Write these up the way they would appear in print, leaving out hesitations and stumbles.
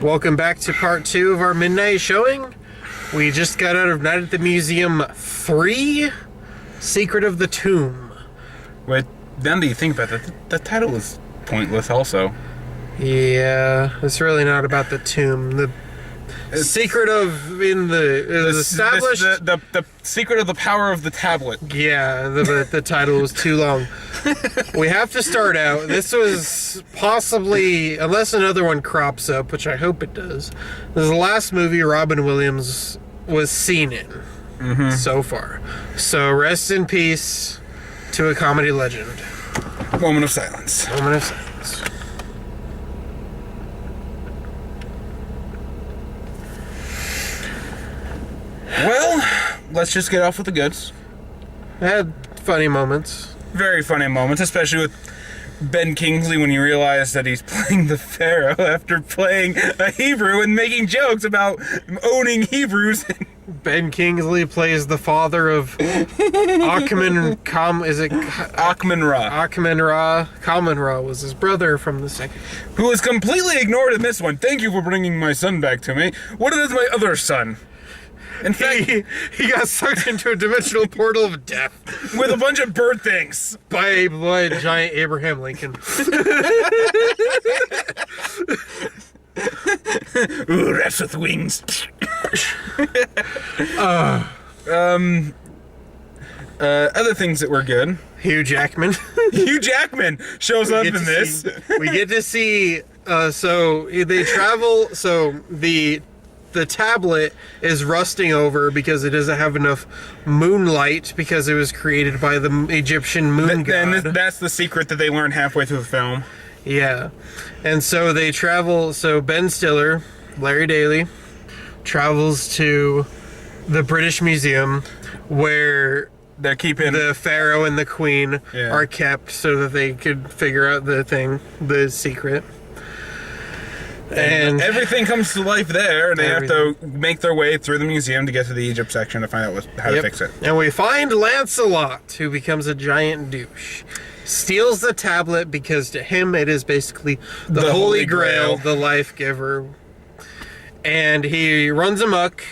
Welcome back to part 2 of our midnight showing. We just got out of Night at the Museum 3, Secret of the Tomb. But then that you think about it, the title is pointless also. Yeah, it's really not about the tomb. The secret of it was established. The secret of the power of the tablet. Yeah, the title was too long. We have to start out. This was possibly, unless another one crops up, which I hope it does, this is the last movie Robin Williams was seen in so far. So rest in peace to a comedy legend. Moment of silence. Moment of silence. Well, let's just get off with the goods. I had funny moments. Very funny moments, especially with Ben Kingsley when you realize that he's playing the Pharaoh after playing a Hebrew and making jokes about owning Hebrews. Ben Kingsley plays the father of Akhman Akhman-Ra. Akhman-Ra. Akhman-Ra was his brother from the second. Who was completely ignored in this one. Thank you for bringing my son back to me. What is my other son? In fact, he got sucked into a dimensional portal of death with a bunch of bird things by a giant Abraham Lincoln. Ooh, rats with wings. Other things that were good. Hugh Jackman. Hugh Jackman shows up in this. We get to see. So they travel. So the tablet is rusting over because it doesn't have enough moonlight because it was created by the Egyptian moon god. And that's the secret that they learn halfway through the film. Yeah. And so they travel. So Ben Stiller, Larry Daly, travels to the British Museum where they're keeping the Pharaoh and the Queen are kept so that they could figure out the secret. And everything comes to life there, and they have to make their way through the museum to get to the Egypt section to find out how to fix it. And we find Lancelot, who becomes a giant douche. Steals the tablet because to him it is basically the Holy Grail, the life giver. And he runs amok,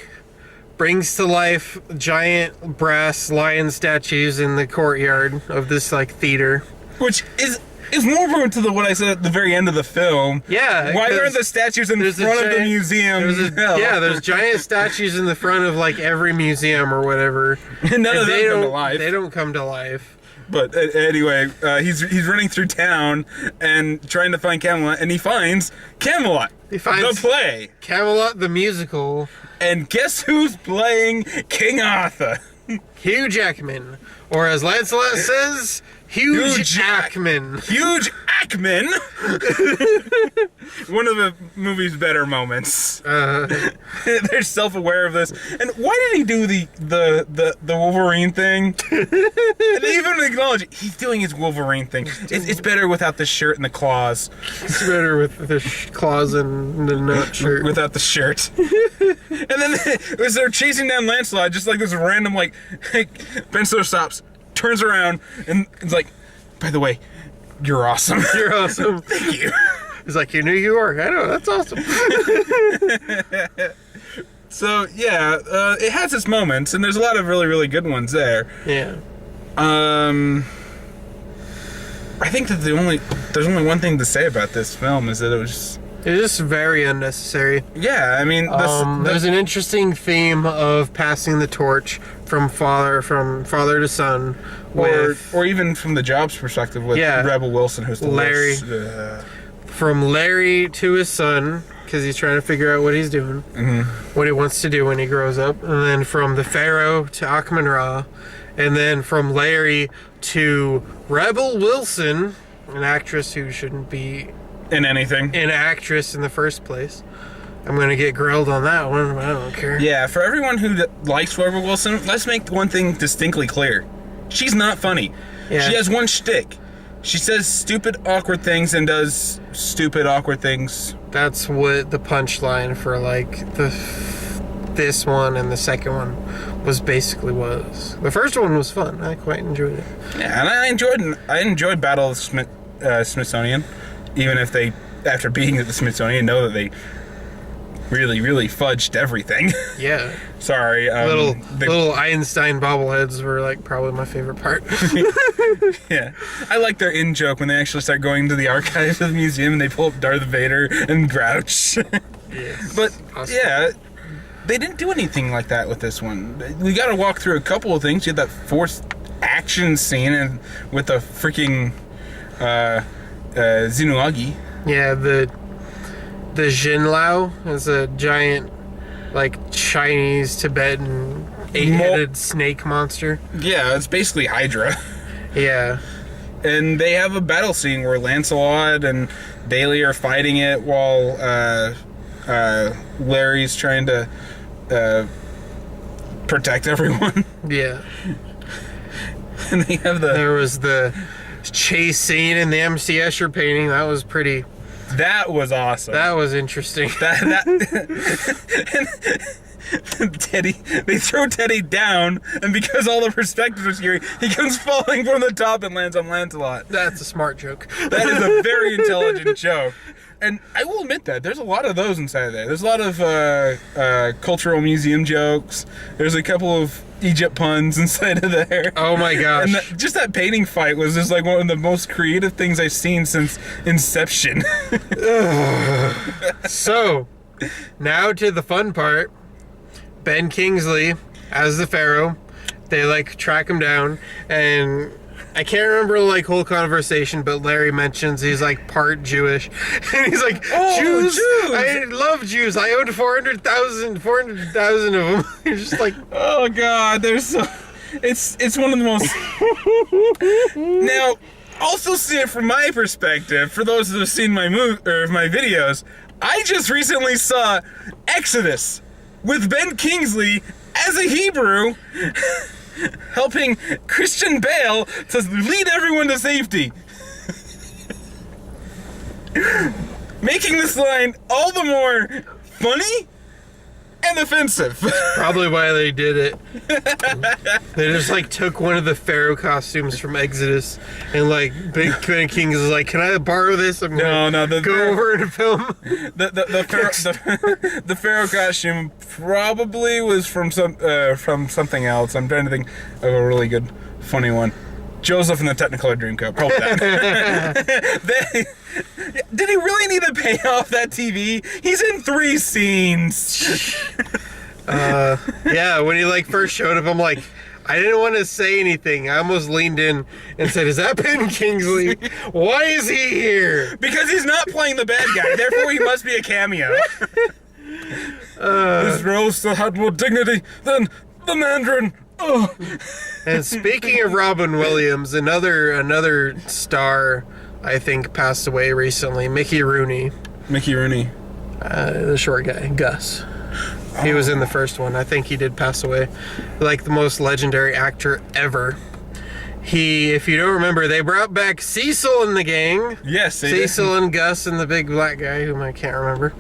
brings to life giant brass lion statues in the courtyard of this theater. Which is more important to what I said at the very end of the film. Yeah. Why aren't the statues in front of the museum? There's giant statues in the front of every museum or whatever. None of them come to life. They don't come to life. But anyway, he's running through town and trying to find Camelot, and he finds Camelot. He finds the play. Camelot the musical. And guess who's playing King Arthur? Hugh Jackman. Or as Lancelot says, Huge Jackman. Huge Jackman. One of the movie's better moments. They're self-aware of this. And why did he do the Wolverine thing? And they even acknowledge he's doing his Wolverine thing. It's better without the shirt and the claws. It's better with the claws and the nut shirt. Without the shirt. And then as they're chasing down Lancelot, just this random Ben Stiller stops, turns around, and it's by the way, you're awesome. You're awesome. Thank you. He's like, you New York. I know, that's awesome. So, yeah, it has its moments, and there's a lot of really, really good ones there. Yeah. I think that there's only one thing to say about this film is that it was it's just very unnecessary. Yeah, I mean, there's an interesting theme of passing the torch from father to son, or even from the Jobs perspective with Rebel Wilson, who's the Larry. From Larry to his son, because he's trying to figure out what he's doing, what he wants to do when he grows up, and then from the Pharaoh to Akhman-Ra, and then from Larry to Rebel Wilson, an actress who shouldn't be in anything. An actress in the first place. I'm going to get grilled on that one, but I don't care. Yeah, for everyone who likes Rebel Wilson, let's make one thing distinctly clear. She's not funny. Yeah. She has one shtick. She says stupid, awkward things and does stupid, awkward things. That's what the punchline for this one and the second one was basically was. The first one was fun. I quite enjoyed it. Yeah, and I enjoyed Battle of Smithsonian. Even if they, after being at the Smithsonian, know that they really, really fudged everything. Yeah. Sorry. Little Einstein bobbleheads were like probably my favorite part. Yeah. I like their in-joke when they actually start going to the archives of the museum and they pull up Darth Vader and Grouch. Yes. But, Awesome. yeah, they didn't do anything like that with this one. We got to walk through a couple of things. You had that forced action scene with the freaking Xenoagi. Yeah, the Jinlao is a giant, like, Chinese Tibetan 8-headed snake monster. Yeah, it's basically Hydra. Yeah. And they have a battle scene where Lancelot and Bailey are fighting it while Larry's trying to protect everyone. Yeah. And they have There was the chase scene in the M.C. Escher painting. That was pretty... That was awesome. That was interesting. Teddy, they throw Teddy down, and because all the perspectives are scary, he comes falling from the top and lands on Lancelot. That's a smart joke. That is a very intelligent joke. And I will admit that there's a lot of those inside there. There's a lot of cultural museum jokes. There's a couple of Egypt puns inside of there. Oh my gosh. And just that painting fight was just like one of the most creative things I've seen since Inception. So, now to the fun part. Ben Kingsley as the Pharaoh. They like track him down, and I can't remember the like whole conversation, but Larry mentions he's like part Jewish, and he's like, Oh, Jews! Jews! I love Jews. I own 400,000 of them. You're just like, Oh God, there's so... It's one of the most... Now, also see it from my perspective. For those that have seen my my videos, I just recently saw Exodus with Ben Kingsley as a Hebrew, helping Christian Bale to lead everyone to safety. Making this line all the more funny and offensive. probably why they did it. They just like took one of the Pharaoh costumes from Exodus, and like Ben Kingsley is like, can I borrow this? I'm gonna go over and film. The Pharaoh costume probably was from something else. I'm trying to think of a really good, funny one. Joseph in the Technicolor Dreamcoat. Probably that. Did he really need to pay off that TV? He's in 3 scenes. Yeah, when he like first showed up, I'm like, I didn't want to say anything. I almost leaned in and said, "Is that Ben Kingsley? Why is he here?" Because he's not playing the bad guy. Therefore, he must be a cameo. His role still had more dignity than the Mandarin. Oh. And speaking of Robin Williams, another star, I think, passed away recently. Mickey Rooney, the short guy, Gus. He was in the first one. I think he did pass away. Like the most legendary actor ever. If you don't remember, they brought back Cecil and the gang. Yes, they Cecil and Gus and the big black guy, whom I can't remember.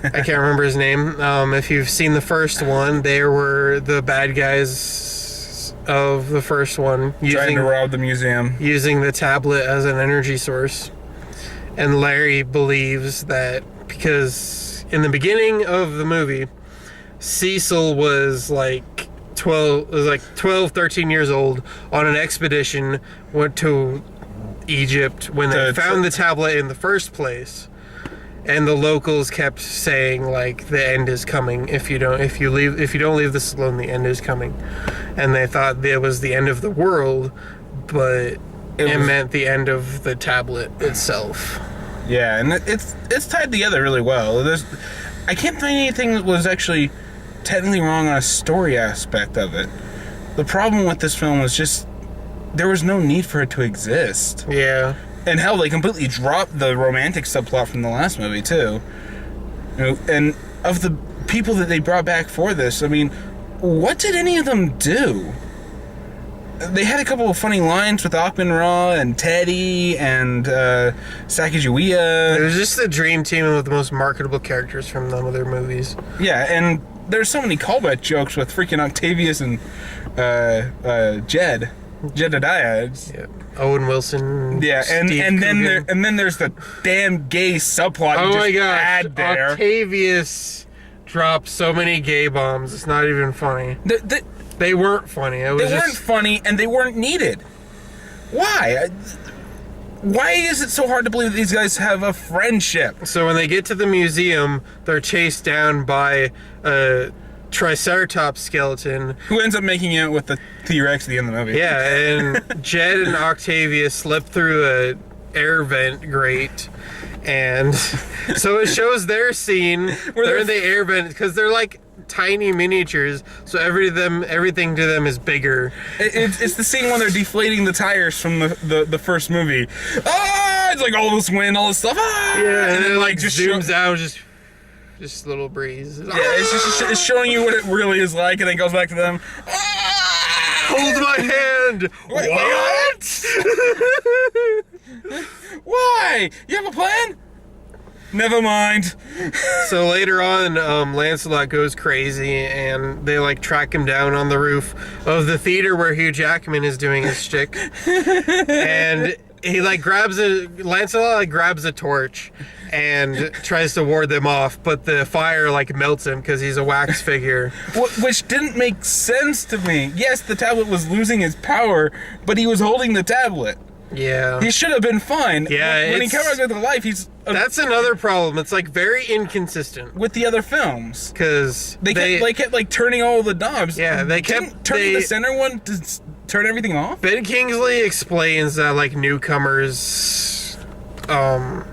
I can't remember his name. If you've seen the first one, they were the bad guys of the first one. Trying to rob the museum. Using the tablet as an energy source. And Larry believes that because in the beginning of the movie, Cecil was like 12, 13 years old on an expedition, went to Egypt when they found the tablet in the first place. And the locals kept saying like the end is coming if you don't leave this alone, the end is coming. And they thought it was the end of the world, but it meant the end of the tablet itself. Yeah, and it's tied together really well. I can't find anything that was actually technically wrong on a story aspect of it. The problem with this film was just there was no need for it to exist. Yeah. And hell, they completely dropped the romantic subplot from the last movie too. And of the people that they brought back for this, I mean, what did any of them do? They had a couple of funny lines with Akman Ra and Teddy and Sacagawea. It was just the dream team with the most marketable characters from none of their movies. Yeah, and there's so many callback jokes with freaking Octavius and Jedediah. Yeah. Owen Wilson. Yeah, and then there's the damn gay subplot. Oh you my just gosh, add there. Octavius dropped so many gay bombs. It's not even funny. They weren't funny. They weren't funny, and they weren't needed. Why? Why is it so hard to believe that these guys have a friendship? So when they get to the museum, they're chased down by a Triceratops skeleton. Who ends up making out with the T-Rex at the end of the movie. Yeah, and Jed and Octavia slip through a air vent grate. And so it shows their scene where they're in the air vent because they're like tiny miniatures, so everything to them is bigger. It's the scene when they're deflating the tires from the first movie. Ah, it's like all this wind, all this stuff. Ah, yeah, and then it like just zooms out, just a little breeze. Yeah, it's showing you what it really is like, and then goes back to them. Ah, hold my hand. Wait, what? Why? You have a plan? Never mind. So later on, Lancelot goes crazy, and they like track him down on the roof of the theater where Hugh Jackman is doing his shtick, and he like Lancelot grabs a torch and tries to ward them off, but the fire like melts him because he's a wax figure. Which didn't make sense to me. Yes, the tablet was losing its power, but he was holding the tablet. Yeah. He should have been fine. Yeah, when he comes back to life, that's another problem. It's like very inconsistent with the other films because they kept like turning all the knobs. Yeah, they kept turning the center one to turn everything off. Ben Kingsley explains that like newcomers aren't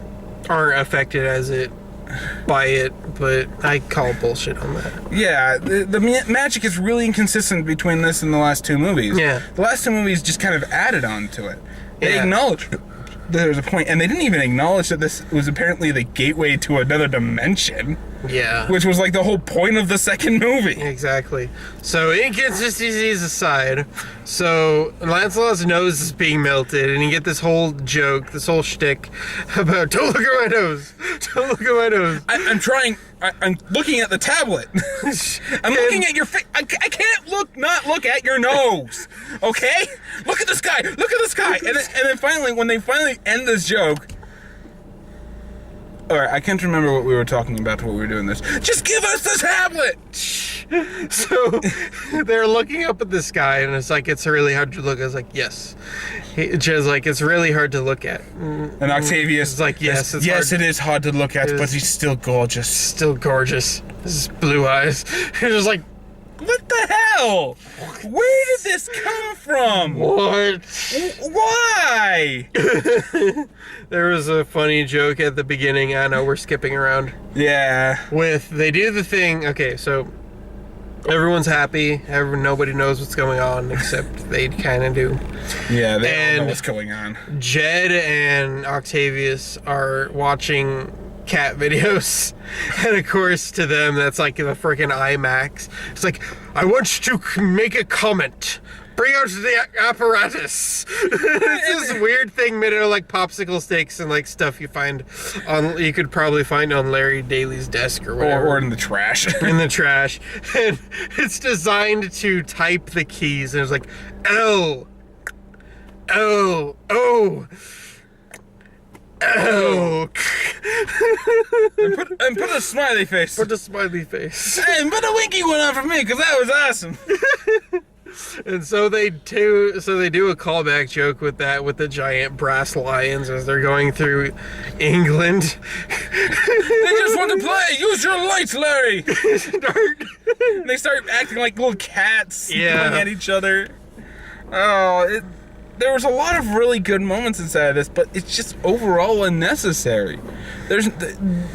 affected by it, but I call bullshit on that. Yeah, the magic is really inconsistent between this and the last two movies. Yeah, the last two movies just kind of added on to it. They acknowledged that there was a point, and they didn't even acknowledge that this was apparently the gateway to another dimension. Yeah. Which was like the whole point of the second movie. Exactly. So inconsistencies aside, so Lancelot's nose is being melted, and you get this whole joke, this whole shtick about don't look at my nose, don't look at my nose. I'm trying. I'm looking at the tablet. I'm looking at your face. I can't not look at your nose. Okay? Look at the sky. Look at the sky. And then finally, when they finally end this joke. All right, I can't remember what we were talking about when we were doing this. Just give us the tablet. So they're looking up at the sky, and it's like it's really hard to look. I was like, yes. Jed's like, it's really hard to look at. And Octavius is like, yes, it's yes, hard. It is hard to look at, but he's still gorgeous. Still gorgeous. His blue eyes. It's just like, what the hell? Where did this come from? What? Why? There was a funny joke at the beginning. I know we're skipping around. Yeah. They do the thing. Okay, so everyone's happy. Nobody knows what's going on except they kind of do. Yeah, they all know what's going on. Jed and Octavius are watching cat videos, and of course to them that's like the freaking IMAX. It's like, I want you to make a comment. Bring out the apparatus. It's this weird thing made out of like popsicle sticks and like stuff you could probably find on Larry Daly's desk or whatever. Or in the trash. In the trash. And it's designed to type the keys, and it's like L O O O. And put a smiley face. Put a smiley face. And put a winky one on for me, because that was awesome. And so they do a callback joke with the giant brass lions as they're going through England. They just want to play. Use your lights, Larry. They start acting like little cats, going at each other. There was a lot of really good moments inside of this, but it's just overall unnecessary.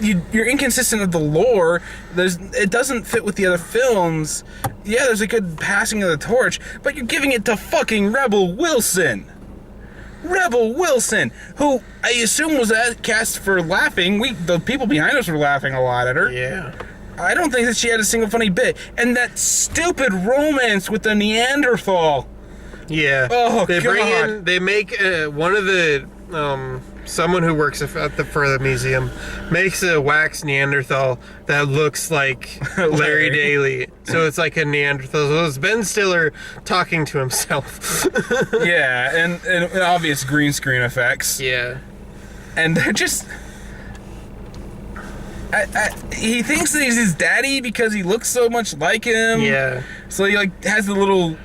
You're inconsistent of the lore. It doesn't fit with the other films. Yeah, there's a good passing of the torch, but you're giving it to fucking Rebel Wilson. Rebel Wilson, who I assume was cast for laughing. The people behind us were laughing a lot at her. Yeah. I don't think that she had a single funny bit. And that stupid romance with the Neanderthal. Yeah. Oh, God. They make one of the someone who works for the museum makes a wax Neanderthal that looks like Larry Daly. So it's like a Neanderthal. So it's Ben Stiller talking to himself. Yeah, and obvious green screen effects. Yeah. And they're just... He thinks that he's his daddy because he looks so much like him. Yeah. So he like has a little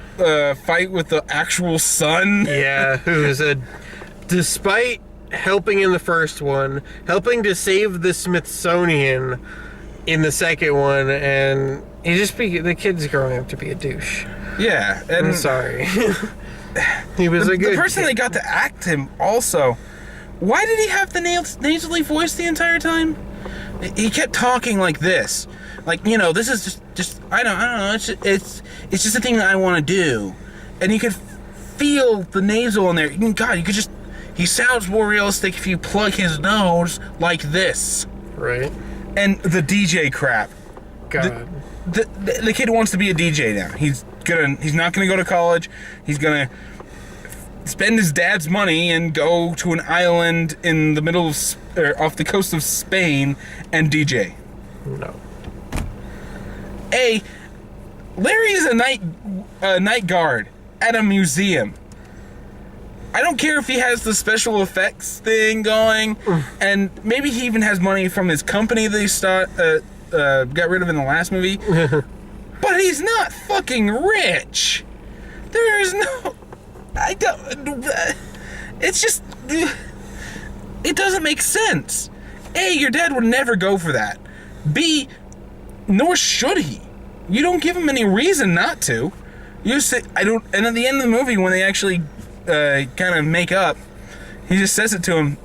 fight with the actual son. Yeah, who's despite helping in the first one, helping to save the Smithsonian in the second one, and the kid's growing up to be a douche. Yeah, and I'm sorry. He was a good the person kid. they got to act him also. Why did he have the nasally voice the entire time? He kept talking like this, like, you know, this is just I don't know. It's just a thing that I want to do, and you could feel the nasal in there. God, you could just. He sounds more realistic if you plug his nose like this. Right. And the DJ crap. God. The kid wants to be a DJ now. He's not gonna go to college. He's gonna spend his dad's money and go to an island in the middle of off the coast of Spain and DJ. No. Larry is a night guard at a museum. I don't care if he has the special effects thing going, and maybe he even has money from his company that he got rid of in the last movie. But he's not fucking rich. There is no. I don't. It's just. It doesn't make sense. A, your dad would never go for that. B, nor should he. You don't give him any reason not to. You say, I don't. And at the end of the movie, when they actually kind of make up, he just says it to him.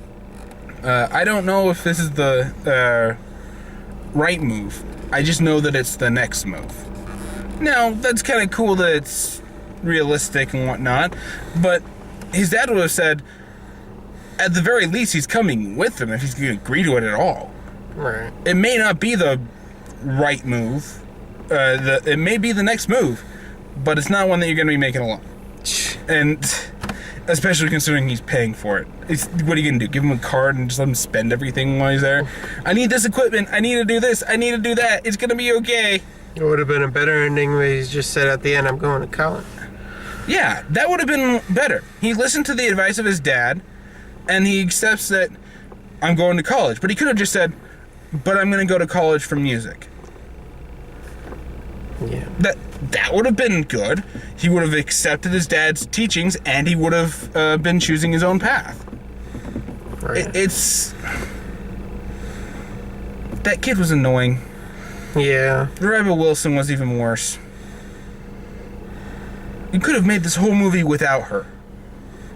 I don't know if this is the right move. I just know that it's the next move. Now, that's kind of cool that it's realistic and whatnot, but his dad would have said, at the very least, he's coming with him if he's going to agree to it at all. Right. It may not be the right move. It may be the next move, but it's not one that you're going to be making alone. And especially considering he's paying for it. What are you going to do? Give him a card and just let him spend everything while he's there? I need this equipment. I need to do this. I need to do that. It's going to be okay. It would have been a better ending where he's just said at the end, I'm going to college. Yeah, that would have been better. He listened to the advice of his dad, and he accepts that I'm going to college. But he could have just said, but I'm going to go to college for music. Yeah. That would have been good. He would have accepted his dad's teachings, and he would have been choosing his own path. Right. That kid was annoying. Yeah. Rebel Wilson was even worse. You could have made this whole movie without her.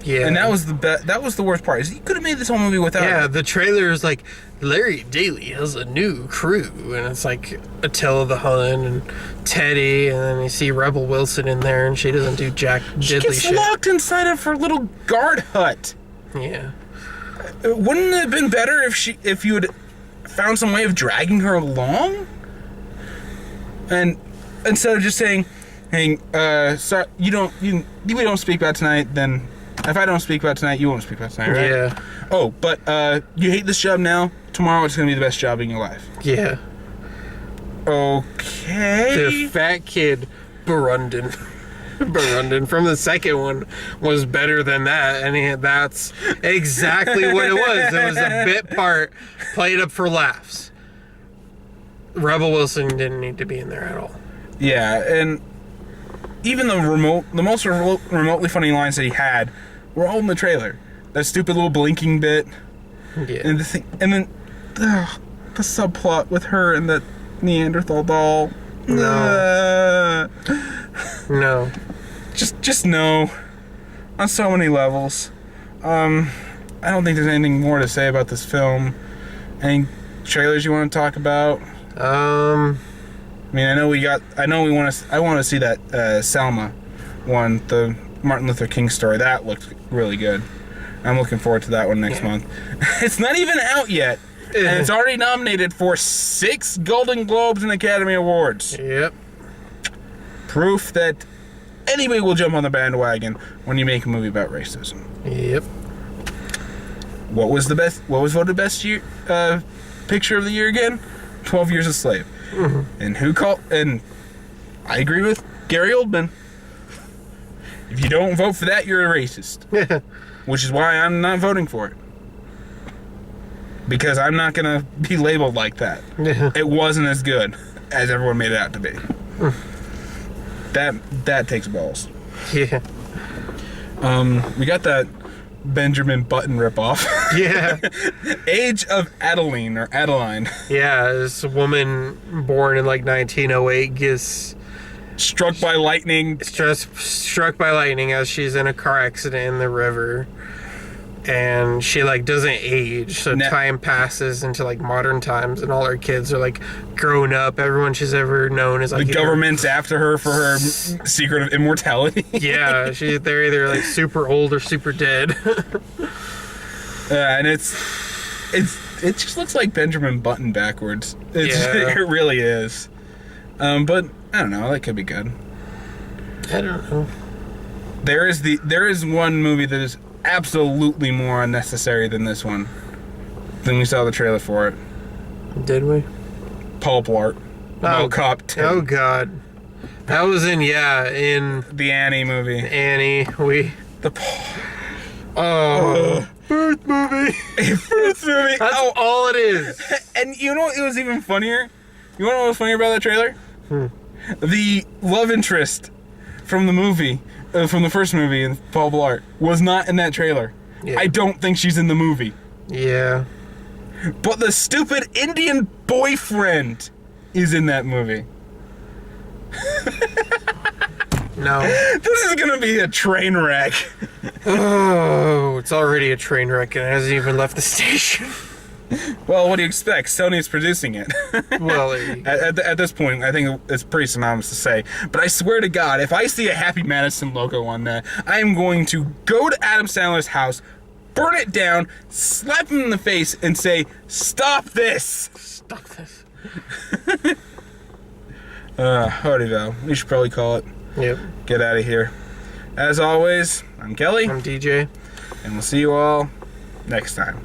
Yeah. And that was the worst part. Is you could have made this whole movie without her. Yeah, the trailer is like, Larry Daly has a new crew, and it's like Attila the Hun and Teddy, and then you see Rebel Wilson in there, and she doesn't do jack She diddly gets shit. locked inside of her little guard hut. Yeah. Wouldn't it have been better if you had found some way of dragging her along? And instead of just saying, "Hey, sorry, we don't speak about tonight," then if I don't speak about tonight, you won't speak about tonight, right? Yeah. Oh, but you hate this job now. Tomorrow it's gonna be the best job in your life. Yeah. Okay. The fat kid, Burundin. Burundin from the second one was better than that, and that's exactly what it was. It was a bit part played up for laughs. Rebel Wilson didn't need to be in there at all. Yeah, and even the most remotely funny lines that he had were all in the trailer. That stupid little blinking bit, Yeah. and the thing, and then the subplot with her and the Neanderthal doll. No. No. Just no. On so many levels. I don't think there's anything more to say about this film. Any trailers you want to talk about? I mean, I want to see that Selma one, the Martin Luther King story. That looked really good. I'm looking forward to that one next month. It's not even out yet, and it's already nominated for 6 Golden Globes and Academy Awards. Yep. Proof that anybody will jump on the bandwagon when you make a movie about racism. Yep. What was voted best picture of the year again? 12 Years a Slave. Mm-hmm. And I agree with Gary Oldman. If you don't vote for that, you're a racist. Which is why I'm not voting for it. because I'm not gonna be labeled like that. It wasn't as good as everyone made it out to be. That takes balls. Yeah. We got that Benjamin Button ripoff. Yeah. Age of Adeline or Adeline. Yeah, this woman born in like 1908 gets Struck by lightning. struck by lightning as she's in a car accident in the river. And she like doesn't age, so time passes into like modern times, and all her kids are like grown up. Everyone she's ever known is like The government's after her for her secret of immortality. Yeah, they're either like super old or super dead. And it just looks like Benjamin Button backwards. Yeah. It really is. But I don't know. That could be good. I don't know. There is one movie that is absolutely more unnecessary than this one. Than we saw the trailer for it. Did we? Paul Blart. Oh, Cop 2. Oh God, that was in The Annie movie. Annie. Birth movie. First movie. That's all it is. And you know what? It was even funnier. You want to know what was funnier about that trailer? The love interest from the movie, from the first movie, in Paul Blart, was not in that trailer. Yeah. I don't think she's in the movie. Yeah. But the stupid Indian boyfriend is in that movie. No. This is gonna be a train wreck. Oh, it's already a train wreck and it hasn't even left the station. Well, what do you expect? Sony's producing it. Well, at this point, I think it's pretty synonymous to say. But I swear to God, if I see a Happy Madison logo on that, I am going to go to Adam Sandler's house, burn it down, slap him in the face, and say, "Stop this! Stop this." Howdy, Val. We should probably call it. Yep. Get out of here. As always, I'm Kelly. I'm DJ. And we'll see you all next time.